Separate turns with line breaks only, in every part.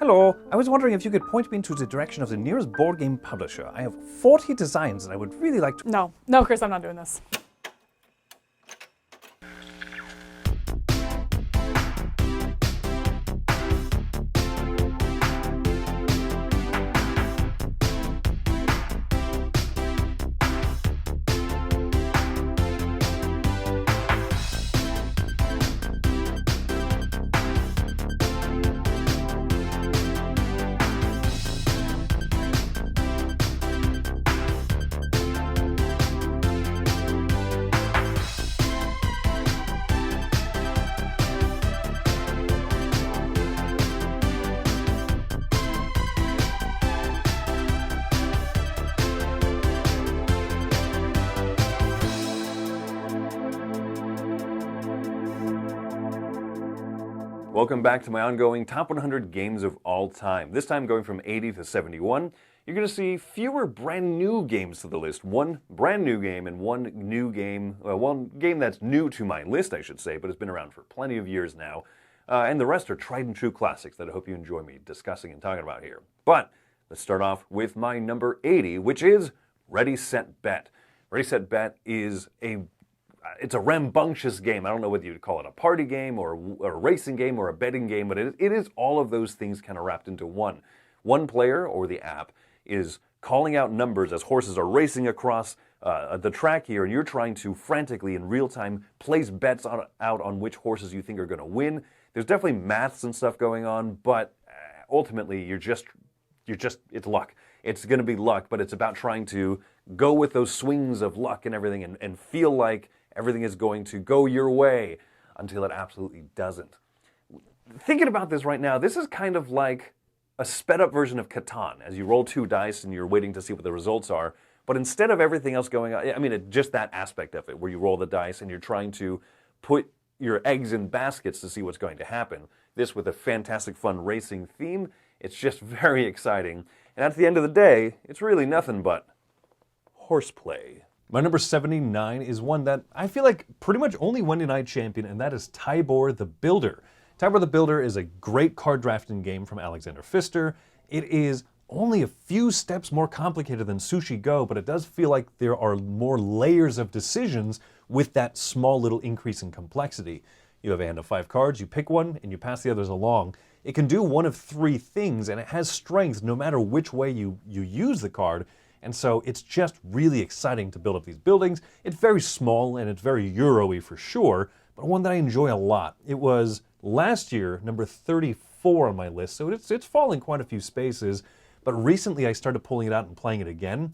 Hello, I was wondering if you could point me into the direction of the nearest board game publisher. I have 40 designs and I would really like to...
No, Chris, I'm not doing this.
Welcome back to my ongoing Top 100 Games of All Time. This time going from 80 to 71. You're going to see fewer brand new games to the list. One brand new game and one new game, one game that's new to my list, I should say, but it's been around for plenty of years now. And the rest are tried and true classics that I hope you enjoy me discussing and talking about here. But let's start off with my number 80, which is Ready, Set, Bet. Ready, Set, Bet is it's a rambunctious game. I don't know whether you'd call it a party game or a racing game or a betting game, but it is all of those things kind of wrapped into one. One player, or the app, is calling out numbers as horses are racing across the track here, and you're trying to frantically, in real time, place bets out on which horses you think are going to win. There's definitely maths and stuff going on, but ultimately, it's luck. It's going to be luck, but it's about trying to go with those swings of luck and everything and feel like everything is going to go your way until it absolutely doesn't. Thinking about this right now, this is kind of like a sped-up version of Catan, as you roll two dice and you're waiting to see what the results are. But instead of everything else going on, I mean, just that aspect of it, where you roll the dice and you're trying to put your eggs in baskets to see what's going to happen. This with a fantastic, fun racing theme, it's just very exciting. And at the end of the day, it's really nothing but horseplay.
My number 79 is one that I feel like pretty much only Wednesday Night champion, and that is Tyborg The Builder. Tyborg The Builder is a great card drafting game from Alexander Pfister. It is only a few steps more complicated than Sushi Go, but it does feel like there are more layers of decisions with that small little increase in complexity. You have a hand of 5 cards, you pick one, and you pass the others along. It can do one of 3 things, and it has strengths no matter which way you use the card. And so it's just really exciting to build up these buildings. It's very small and it's very Euro-y for sure, but one that I enjoy a lot. It was last year number 34 on my list, so it's fallen quite a few spaces. But recently I started pulling it out and playing it again.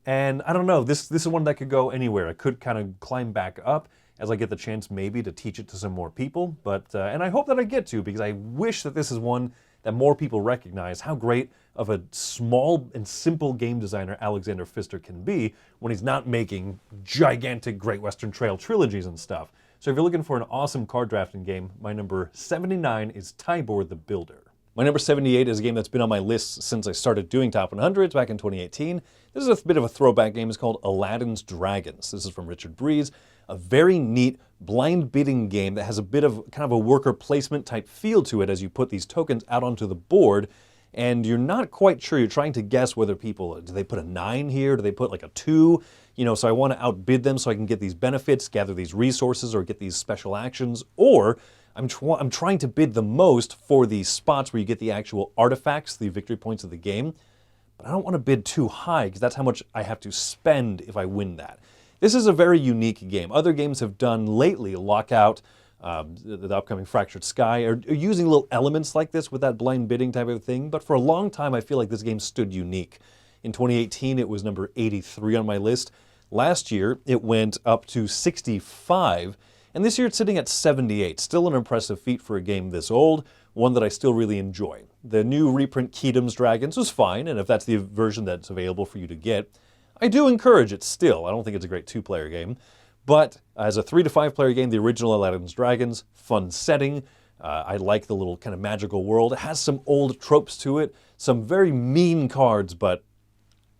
And I don't know, this is one that could go anywhere. I could kind of climb back up as I get the chance maybe to teach it to some more people. But and I hope that I get to, because I wish that this is one that more people recognize how great of a small and simple game designer Alexander Pfister can be when he's not making gigantic Great Western Trail trilogies and stuff. So if you're looking for an awesome card drafting game, my number 79 is Tyborg The Builder. My number 78 is a game that's been on my list since I started doing Top 100s back in 2018. This is a bit of a throwback game. It's called Aladdins Dragons. This is from Richard Breeze. A very neat blind bidding game that has a bit of kind of a worker placement type feel to it as you put these tokens out onto the board, and you're not quite sure. You're trying to guess whether people, do they put a 9 here? Do they put like a 2? You know, so I want to outbid them so I can get these benefits, gather these resources, or get these special actions, or I'm trying to bid the most for these spots where you get the actual artifacts, the victory points of the game, but I don't want to bid too high because that's how much I have to spend if I win that. This is a very unique game. Other games have done lately, Lockout, the upcoming Fractured Sky, are using little elements like this with that blind bidding type of thing, but for a long time I feel like this game stood unique. In 2018 it was number 83 on my list. Last year it went up to 65, and this year it's sitting at 78. Still an impressive feat for a game this old, one that I still really enjoy. The new reprint Aladdins Dragons was fine, and if that's the version that's available for you to get, I do encourage it still. I don't think it's a great 2-player game. But as a 3 to 5 player game, the original Aladdins Dragons, fun setting. I like the little kind of magical world. It has some old tropes to it, some very mean cards, but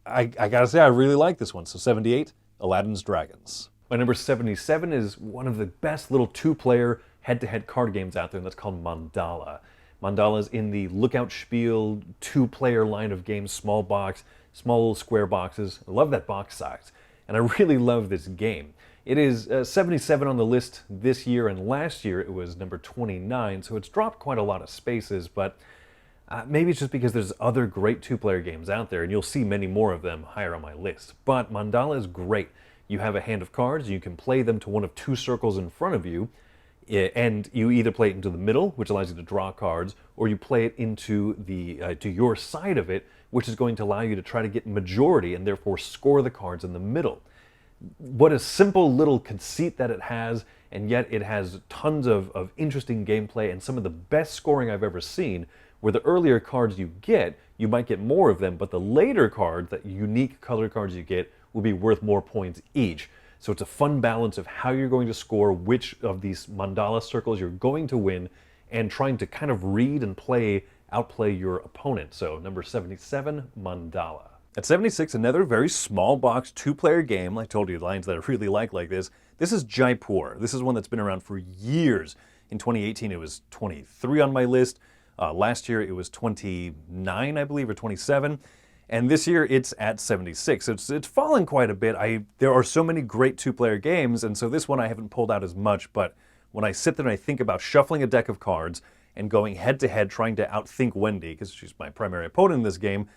I gotta say I really like this one. So 78, Aladdins Dragons. My number 77 is one of the best little 2-player head-to-head card games out there, and that's called Mandala. Mandala's in the Lookout Spiel 2-player line of games, small box, small little square boxes. I love that box size, and I really love this game. It is 77 on the list this year, and last year it was number 29, so it's dropped quite a lot of spaces, but maybe it's just because there's other great 2-player games out there, and you'll see many more of them higher on my list. But Mandala is great. You have a hand of cards, you can play them to one of 2 circles in front of you, and you either play it into the middle, which allows you to draw cards, or you play it into to your side of it, which is going to allow you to try to get majority and therefore score the cards in the middle. What a simple little conceit that it has, and yet it has tons of interesting gameplay and some of the best scoring I've ever seen, where the earlier cards you get, you might get more of them, but the later cards, that unique color cards you get, will be worth more points each. So it's a fun balance of how you're going to score, which of these Mandala circles you're going to win, and trying to kind of read and outplay your opponent. So number 77, Mandala. At 76, another very small box 2-player game. I told you lines that I really like this. This is Jaipur. This is one that's been around for years. In 2018, it was 23 on my list. Last year, it was 29, I believe, or 27. And this year, it's at 76. So it's fallen quite a bit. There are so many great 2-player games, and so this one I haven't pulled out as much. But when I sit there and I think about shuffling a deck of cards and going head-to-head, trying to outthink Wendy, because she's my primary opponent in this game,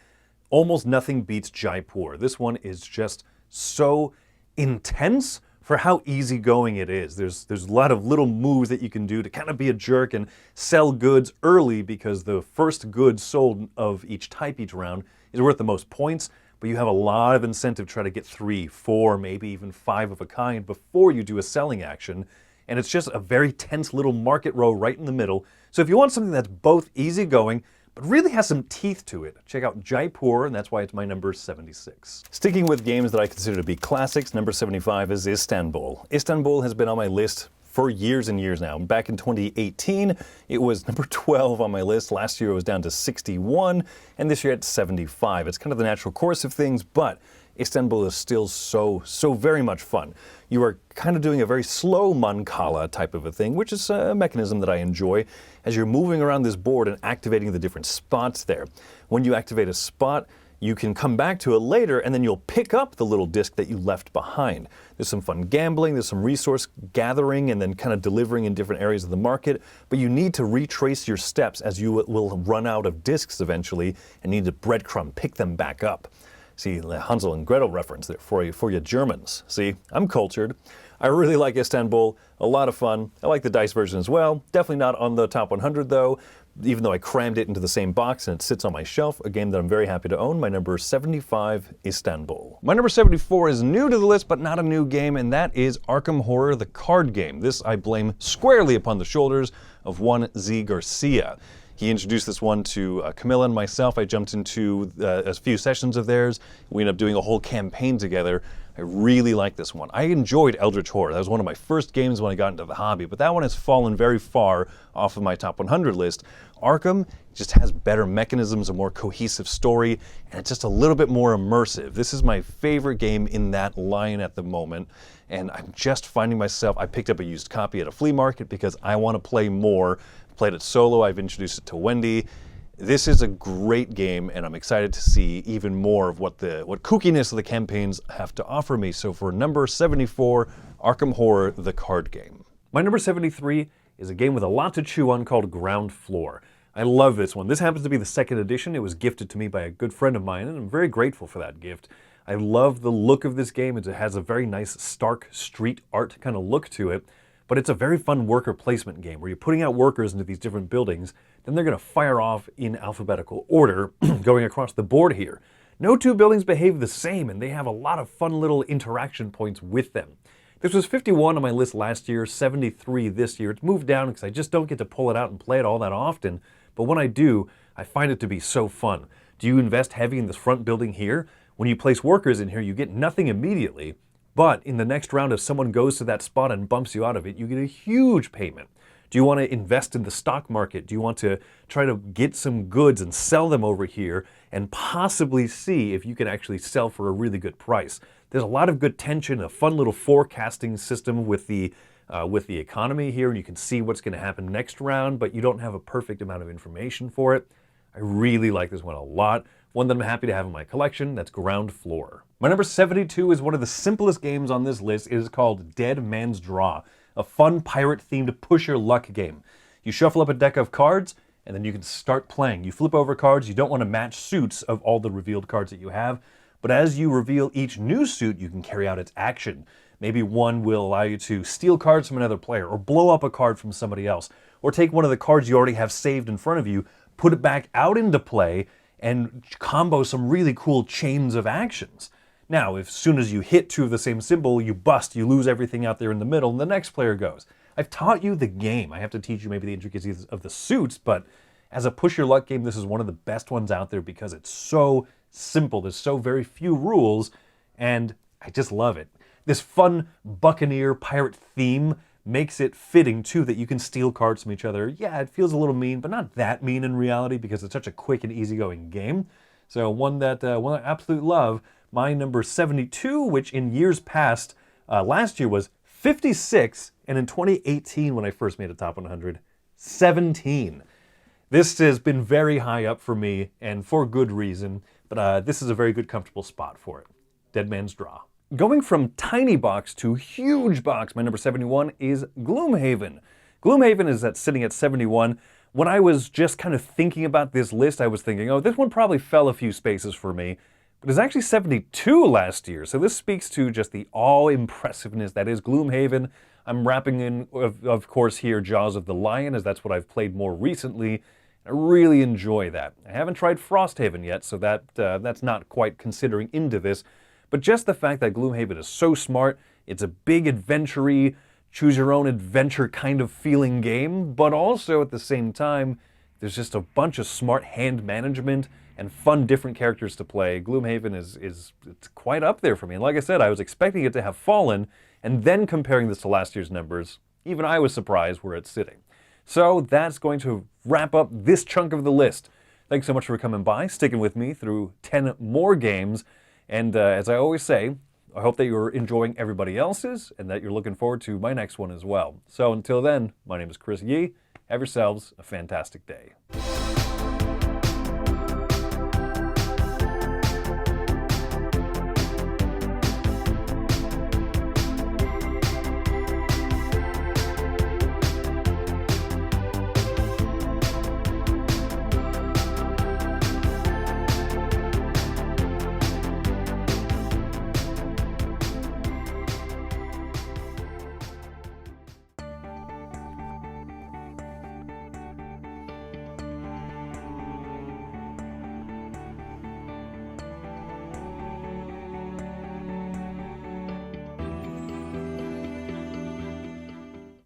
almost nothing beats Jaipur. This one is just so intense for how easygoing it is. There's a lot of little moves that you can do to kind of be a jerk and sell goods early, because the first good sold of each type each round is worth the most points, but you have a lot of incentive to try to get 3, 4, maybe even 5 of a kind before you do a selling action. And it's just a very tense little market row right in the middle. So if you want something that's both easygoing but really has some teeth to it, check out Jaipur, and that's why it's my number 76. Sticking with games that I consider to be classics, number 75 is Istanbul. Istanbul has been on my list for years and years now. Back in 2018, it was number 12 on my list. Last year it was down to 61, and this year it's 75. It's kind of the natural course of things, but Istanbul is still so very much fun. You are kind of doing a very slow Mandala type of a thing, which is a mechanism that I enjoy, as you're moving around this board and activating the different spots there. When you activate a spot, you can come back to it later, and then you'll pick up the little disc that you left behind. There's some fun gambling, there's some resource gathering, and then kind of delivering in different areas of the market, but you need to retrace your steps, as you will run out of discs eventually, and need to breadcrumb, pick them back up. See, the Hansel and Gretel reference there for you Germans. See, I'm cultured. I really like Istanbul, a lot of fun. I like the dice version as well. Definitely not on the top 100 though, even though I crammed it into the same box and it sits on my shelf, a game that I'm very happy to own. My number 75, Istanbul. My number 74 is new to the list, but not a new game, and that is Arkham Horror, the card game. This I blame squarely upon the shoulders of one Z. Garcia. He introduced this one to Camilla and myself. I jumped into a few sessions of theirs. We ended up doing a whole campaign together. I really like this one. I enjoyed Eldritch Horror. That was one of my first games when I got into the hobby, but that one has fallen very far off of my top 100 list. Arkham just has better mechanisms, a more cohesive story, and it's just a little bit more immersive. This is my favorite game in that line at the moment, and I'm just finding myself, I picked up a used copy at a flea market because I want to play more. Played it solo, I've introduced it to Wendy. This is a great game, and I'm excited to see even more of what kookiness of the campaigns have to offer me. So for number 74, Arkham Horror, the card game. My number 73 is a game with a lot to chew on called Ground Floor. I love this one. This happens to be the second edition. It was gifted to me by a good friend of mine, and I'm very grateful for that gift. I love the look of this game. It has a very nice, stark street art kind of look to it. But it's a very fun worker placement game where you're putting out workers into these different buildings, then they're going to fire off in alphabetical order going across the board here. No two buildings behave the same, and they have a lot of fun little interaction points with them. This was 51 on my list last year, 73 this year. It's moved down because I just don't get to pull it out and play it all that often, but when I do, I find it to be so fun. Do you invest heavy in this front building here? When you place workers in here, you get nothing immediately. But in the next round, if someone goes to that spot and bumps you out of it, you get a huge payment. Do you want to invest in the stock market? Do you want to try to get some goods and sell them over here and possibly see if you can actually sell for a really good price? There's a lot of good tension, a fun little forecasting system with the with the economy here, and you can see what's going to happen next round, but you don't have a perfect amount of information for it. I really like this one a lot. One that I'm happy to have in my collection. That's Ground Floor. My number 72 is one of the simplest games on this list. It is called Dead Man's Draw, a fun pirate-themed push your luck game. You shuffle up a deck of cards, and then you can start playing. You flip over cards. You don't want to match suits of all the revealed cards that you have, but as you reveal each new suit, you can carry out its action. Maybe one will allow you to steal cards from another player, or blow up a card from somebody else, or take one of the cards you already have saved in front of you, put it back out into play, and combo some really cool chains of actions. Now, if as soon as you hit two of the same symbol, you bust, you lose everything out there in the middle, and the next player goes. I've taught you the game. I have to teach you maybe the intricacies of the suits, but as a push your luck game, this is one of the best ones out there because it's so simple. There's so very few rules, and I just love it. This fun buccaneer pirate theme makes it fitting, too, that you can steal cards from each other. Yeah, it feels a little mean, but not that mean in reality because it's such a quick and easygoing game. So one that I absolutely love. My number 72, which in years past, last year was 56, and in 2018, when I first made a top 100, 17. This has been very high up for me, and for good reason, but this is a very good, comfortable spot for it. Dead Man's Draw. Going from tiny box to huge box, my number 71 is Gloomhaven. Gloomhaven is sitting at 71. When I was just kind of thinking about this list, I was thinking, oh, this one probably fell a few spaces for me. But it's actually 72 last year, so this speaks to just the awe-impressiveness that is Gloomhaven. I'm wrapping in, of course, here Jaws of the Lion, as that's what I've played more recently. I really enjoy that. I haven't tried Frosthaven yet, so that's not quite considering into this. But just the fact that Gloomhaven is so smart, it's a big adventure-y, choose-your-own-adventure kind of feeling game, but also at the same time, there's just a bunch of smart hand management and fun different characters to play. Gloomhaven is it's quite up there for me. And like I said, I was expecting it to have fallen, and then comparing this to last year's numbers, even I was surprised where it's sitting. So that's going to wrap up this chunk of the list. Thanks so much for coming by, sticking with me through 10 more games. And as I always say, I hope that you're enjoying everybody else's and that you're looking forward to my next one as well. So until then, my name is Chris Yee. Have yourselves a fantastic day.